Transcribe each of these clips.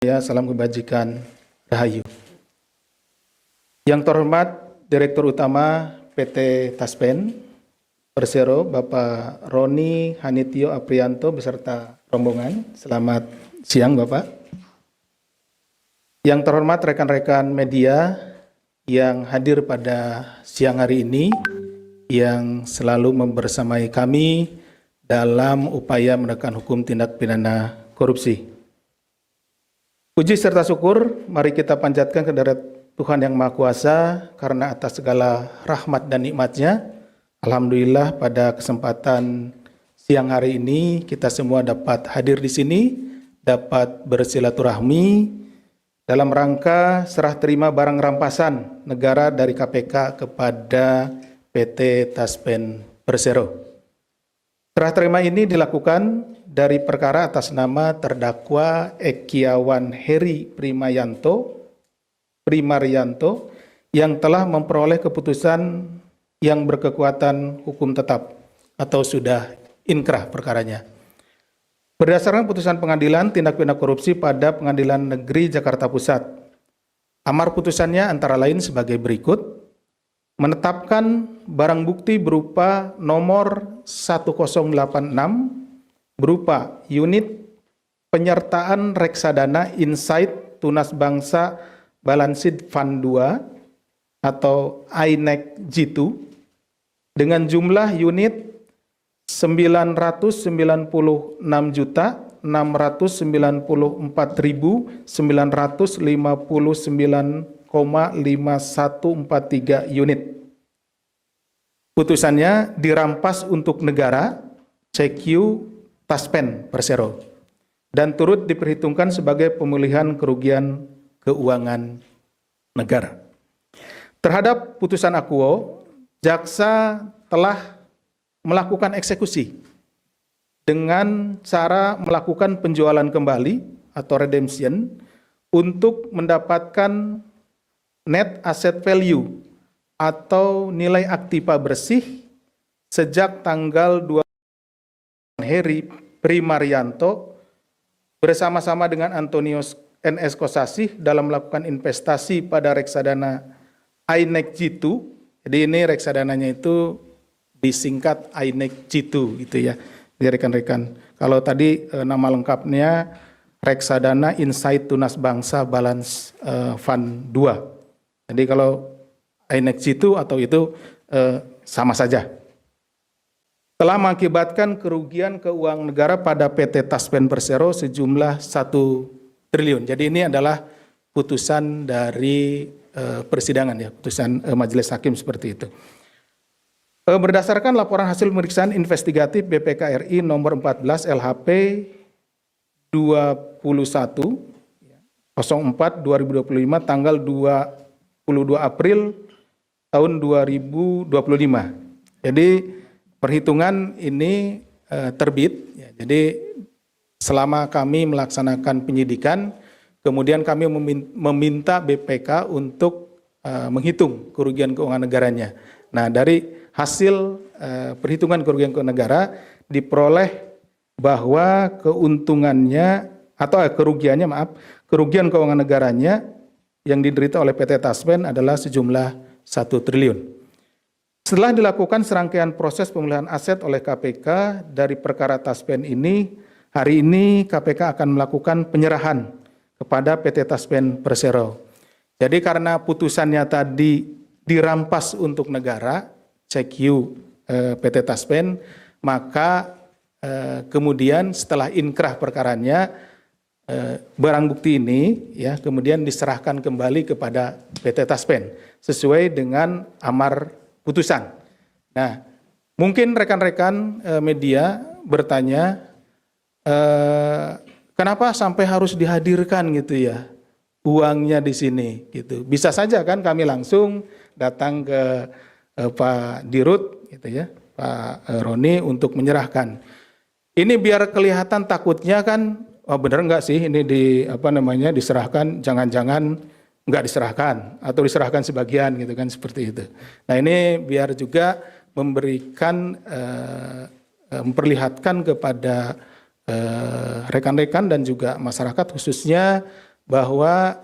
Ya, salam kebajikan, Rahayu. Yang terhormat Direktur Utama PT Taspen Persero, Bapak Roni Hanitio Aprianto beserta rombongan. Selamat siang, Bapak. Yang terhormat rekan-rekan media yang hadir pada siang hari ini, yang selalu membersamai kami dalam upaya menekan hukum tindak pidana korupsi. Puji serta syukur, mari kita panjatkan kehadirat Tuhan Yang Maha Kuasa, karena atas segala rahmat dan nikmat-Nya, alhamdulillah pada kesempatan siang hari ini kita semua dapat hadir di sini, dapat bersilaturahmi dalam rangka serah terima barang rampasan negara dari KPK kepada PT Taspen Persero. Serah terima ini dilakukan dari perkara atas nama terdakwa Ekiawan Heri Primarianto yang telah memperoleh keputusan yang berkekuatan hukum tetap atau sudah inkrah perkaranya. Berdasarkan putusan pengadilan tindak pidana korupsi pada Pengadilan Negeri Jakarta Pusat, amar putusannya antara lain sebagai berikut: menetapkan barang bukti berupa nomor 1086 berupa unit penyertaan reksadana Insight Tunas Bangsa Balanced Fund 2 atau INEC G2 dengan jumlah unit 994.959,5143 unit. Putusannya dirampas untuk negara CQ Taspen Persero dan turut diperhitungkan sebagai pemulihan kerugian keuangan negara. Terhadap putusan akuo, jaksa telah melakukan eksekusi dengan cara melakukan penjualan kembali atau redemption untuk mendapatkan net asset value atau nilai aktiva bersih sejak tanggal 2 Heri Primarianto bersama-sama dengan Antonius NS Kosasih dalam melakukan investasi pada reksadana INEC G2. Jadi ini reksadananya itu disingkat INEC G2 gitu ya. Jadi rekan-rekan, kalau tadi nama lengkapnya reksadana Insight Tunas Bangsa Balance Fund 2. Jadi kalau INEC G2 atau itu sama saja. Telah mengakibatkan kerugian keuangan negara pada PT Taspen Persero sejumlah 1 triliun. Jadi ini adalah putusan dari persidangan ya, putusan majelis hakim seperti itu. Berdasarkan laporan hasil pemeriksaan investigatif BPK RI nomor 14 LHP 21/04/2025 tanggal 22 April tahun 2025. Jadi perhitungan ini terbit ya, jadi selama kami melaksanakan penyidikan, kemudian kami meminta BPK untuk menghitung kerugian keuangan negaranya. Nah, dari hasil perhitungan kerugian keuangan negara diperoleh bahwa keuntungannya atau kerugian keuangan negaranya yang diderita oleh PT Taspen adalah sejumlah 1 triliun. Setelah dilakukan serangkaian proses pemulihan aset oleh KPK dari perkara Taspen ini, hari ini KPK akan melakukan penyerahan kepada PT Taspen Persero. Jadi karena putusannya tadi dirampas untuk negara, CQ PT Taspen, maka kemudian setelah inkrah perkaranya, barang bukti ini ya kemudian diserahkan kembali kepada PT Taspen sesuai dengan amar putusan. Nah, mungkin rekan-rekan media bertanya, kenapa sampai harus dihadirkan gitu ya uangnya di sini gitu. Bisa saja kan kami langsung datang ke Pak Dirut gitu ya, Pak Roni untuk menyerahkan. Ini biar kelihatan takutnya kan, oh bener nggak sih ini diserahkan, jangan-jangan nggak diserahkan atau diserahkan sebagian gitu kan, seperti itu. Nah ini biar juga memberikan memperlihatkan kepada rekan-rekan dan juga masyarakat khususnya bahwa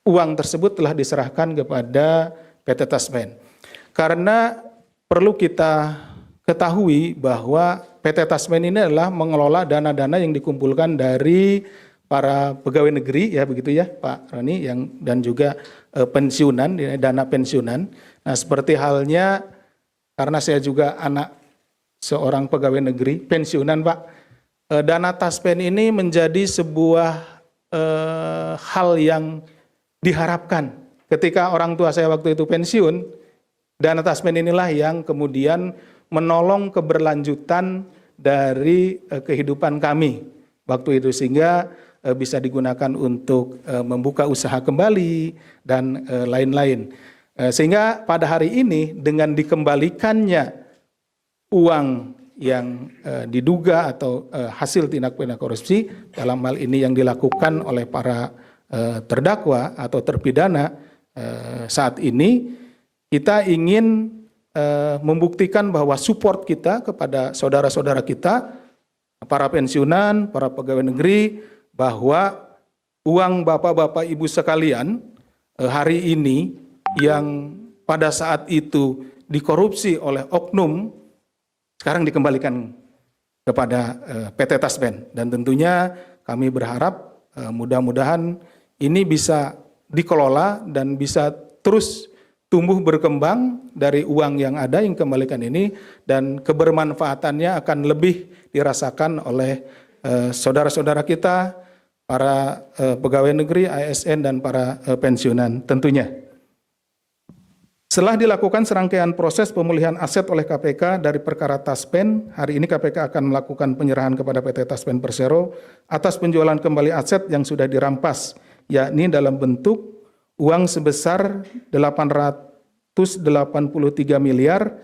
uang tersebut telah diserahkan kepada PT Taspen. Karena perlu kita ketahui bahwa PT Taspen ini adalah mengelola dana-dana yang dikumpulkan dari para pegawai negeri, ya begitu ya Pak Roni, dan juga pensiunan, dana pensiunan. Nah, seperti halnya karena saya juga anak seorang pegawai negeri pensiunan, Pak, dana Taspen ini menjadi sebuah hal yang diharapkan. Ketika orang tua saya waktu itu pensiun, dana Taspen inilah yang kemudian menolong keberlanjutan dari kehidupan kami waktu itu, sehingga bisa digunakan untuk membuka usaha kembali dan lain-lain. Sehingga pada hari ini dengan dikembalikannya uang yang diduga atau hasil tindak pidana korupsi, dalam hal ini yang dilakukan oleh para terdakwa atau terpidana saat ini, kita ingin membuktikan bahwa support kita kepada saudara-saudara kita, para pensiunan, para pegawai negeri, bahwa uang bapak-bapak ibu sekalian hari ini yang pada saat itu dikorupsi oleh oknum, sekarang dikembalikan kepada PT Taspen. Dan tentunya kami berharap mudah-mudahan ini bisa dikelola dan bisa terus tumbuh berkembang dari uang yang ada yang kembalikan ini, dan kebermanfaatannya akan lebih dirasakan oleh saudara-saudara kita, para pegawai negeri, ASN, dan para pensiunan tentunya. Setelah dilakukan serangkaian proses pemulihan aset oleh KPK dari perkara Taspen, hari ini KPK akan melakukan penyerahan kepada PT Taspen Persero atas penjualan kembali aset yang sudah dirampas, yakni dalam bentuk uang sebesar 883 miliar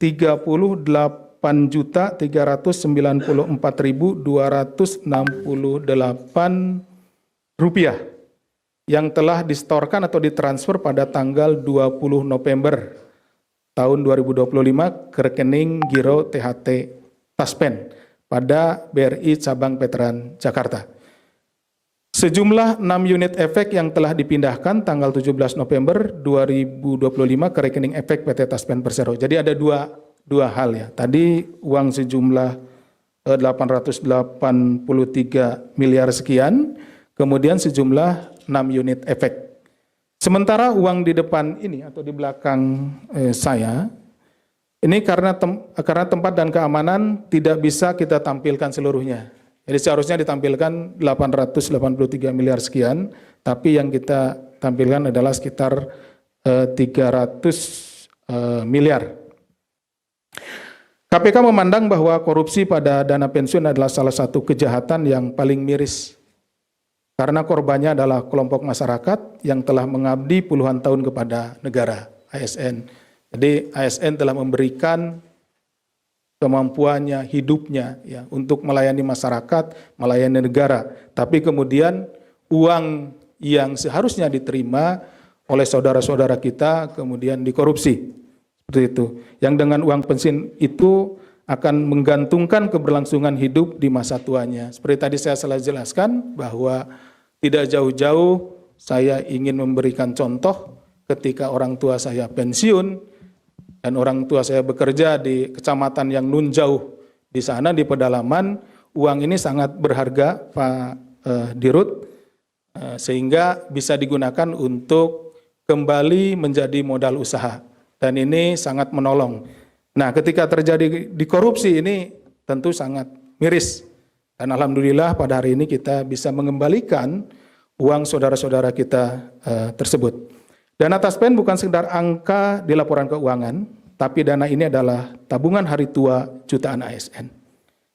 38.394.268 rupiah yang telah disetorkan atau ditransfer pada tanggal 20 November tahun 2025 ke rekening Giro THT Taspen pada BRI Cabang Veteran Jakarta. Sejumlah 6 unit efek yang telah dipindahkan tanggal 17 November 2025 ke rekening efek PT Taspen Persero. Jadi ada dua hal ya. Tadi uang sejumlah 883 miliar sekian, kemudian sejumlah 6 unit efek. Sementara uang di depan ini atau di belakang saya, ini karena tempat dan keamanan tidak bisa kita tampilkan seluruhnya. Jadi seharusnya ditampilkan 883 miliar sekian, tapi yang kita tampilkan adalah sekitar 300 miliar. KPK memandang bahwa korupsi pada dana pensiun adalah salah satu kejahatan yang paling miris, karena korbannya adalah kelompok masyarakat yang telah mengabdi puluhan tahun kepada negara, ASN. Jadi ASN telah memberikan kemampuannya, hidupnya ya untuk melayani masyarakat, melayani negara. Tapi kemudian uang yang seharusnya diterima oleh saudara-saudara kita kemudian dikorupsi. Seperti itu. Yang dengan uang pensiun itu akan menggantungkan keberlangsungan hidup di masa tuanya. Seperti tadi saya telah jelaskan bahwa tidak jauh-jauh saya ingin memberikan contoh ketika orang tua saya pensiun dan orang tua saya bekerja di kecamatan yang nun jauh di sana di pedalaman, uang ini sangat berharga Pak Dirut, sehingga bisa digunakan untuk kembali menjadi modal usaha, dan ini sangat menolong. Nah, ketika terjadi di korupsi ini tentu sangat miris, dan alhamdulillah pada hari ini kita bisa mengembalikan uang saudara-saudara kita tersebut. Dana Taspen bukan sekedar angka di laporan keuangan, tapi dana ini adalah tabungan hari tua jutaan ASN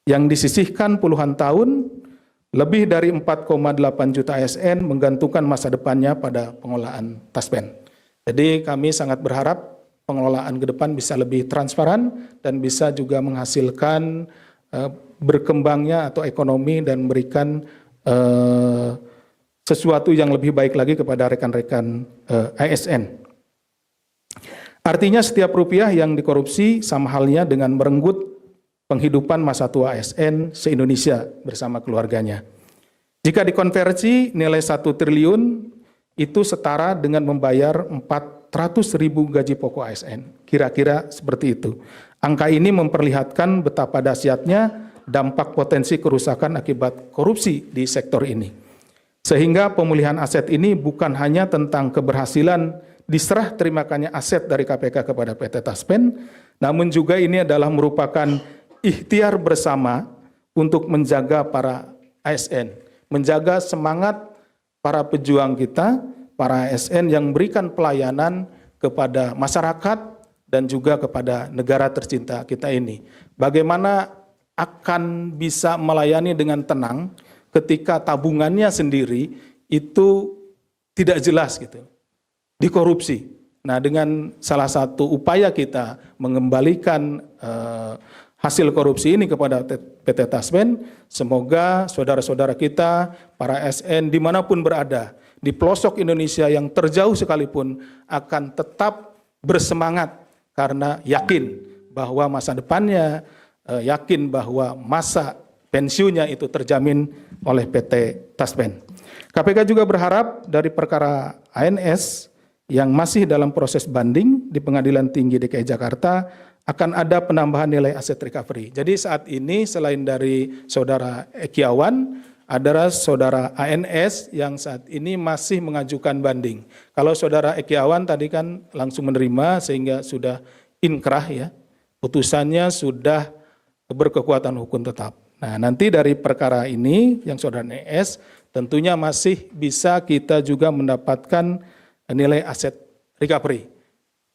yang disisihkan puluhan tahun, lebih dari 4,8 juta ASN menggantungkan masa depannya pada pengelolaan Taspen. Jadi kami sangat berharap pengelolaan ke depan bisa lebih transparan dan bisa juga menghasilkan berkembangnya atau ekonomi dan memberikan sesuatu yang lebih baik lagi kepada rekan-rekan ASN. Artinya setiap rupiah yang dikorupsi sama halnya dengan merenggut penghidupan masa tua ASN se-Indonesia bersama keluarganya. Jika dikonversi nilai 1 triliun itu setara dengan membayar 400.000 gaji pokok ASN. Kira-kira seperti itu. Angka ini memperlihatkan betapa dahsyatnya dampak potensi kerusakan akibat korupsi di sektor ini. Sehingga pemulihan aset ini bukan hanya tentang keberhasilan diserah terimakannya aset dari KPK kepada PT Taspen, namun juga ini adalah merupakan ikhtiar bersama untuk menjaga para ASN, menjaga semangat para pejuang kita, para ASN yang memberikan pelayanan kepada masyarakat dan juga kepada negara tercinta kita ini. Bagaimana akan bisa melayani dengan tenang ketika tabungannya sendiri itu tidak jelas gitu, dikorupsi. Nah, dengan salah satu upaya kita mengembalikan hasil korupsi ini kepada PT Taspen, semoga saudara-saudara kita, para ASN dimanapun berada, di pelosok Indonesia yang terjauh sekalipun akan tetap bersemangat karena yakin bahwa masa depannya, yakin bahwa masa pensiunnya itu terjamin oleh PT Taspen. KPK juga berharap dari perkara ANS yang masih dalam proses banding di Pengadilan Tinggi DKI Jakarta akan ada penambahan nilai aset recovery. Jadi saat ini selain dari saudara Ekiawan, adalah saudara ANS yang saat ini masih mengajukan banding. Kalau saudara Ekiawan tadi kan langsung menerima sehingga sudah inkrah ya, putusannya sudah berkekuatan hukum tetap. Nah, nanti dari perkara ini yang saudara NS tentunya masih bisa kita juga mendapatkan nilai aset recovery.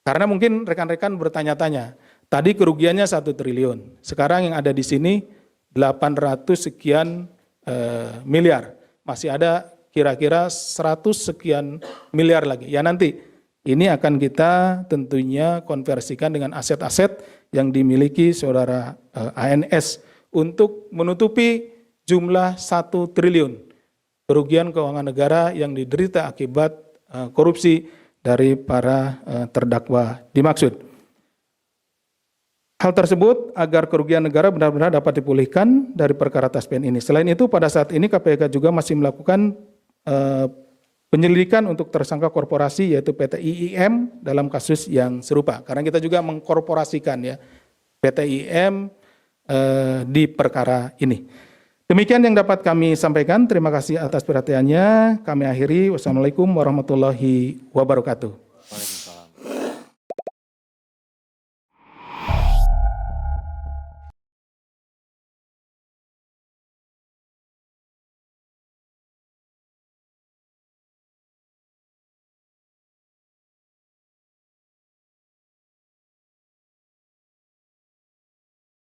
Karena mungkin rekan-rekan bertanya-tanya, tadi kerugiannya 1 triliun, sekarang yang ada di sini 800 sekian miliar, masih ada kira-kira 100 sekian miliar lagi. Ya nanti ini akan kita tentunya konversikan dengan aset-aset yang dimiliki saudara ANS untuk menutupi jumlah 1 triliun kerugian keuangan negara yang diderita akibat korupsi dari para terdakwa dimaksud. Hal tersebut agar kerugian negara benar-benar dapat dipulihkan dari perkara Taspen ini. Selain itu, pada saat ini KPK juga masih melakukan penyelidikan untuk tersangka korporasi yaitu PT IIM dalam kasus yang serupa. Karena kita juga mengkorporasikan ya PT IIM di perkara ini. Demikian yang dapat kami sampaikan. Terima kasih atas perhatiannya. Kami akhiri. Wassalamualaikum warahmatullahi wabarakatuh.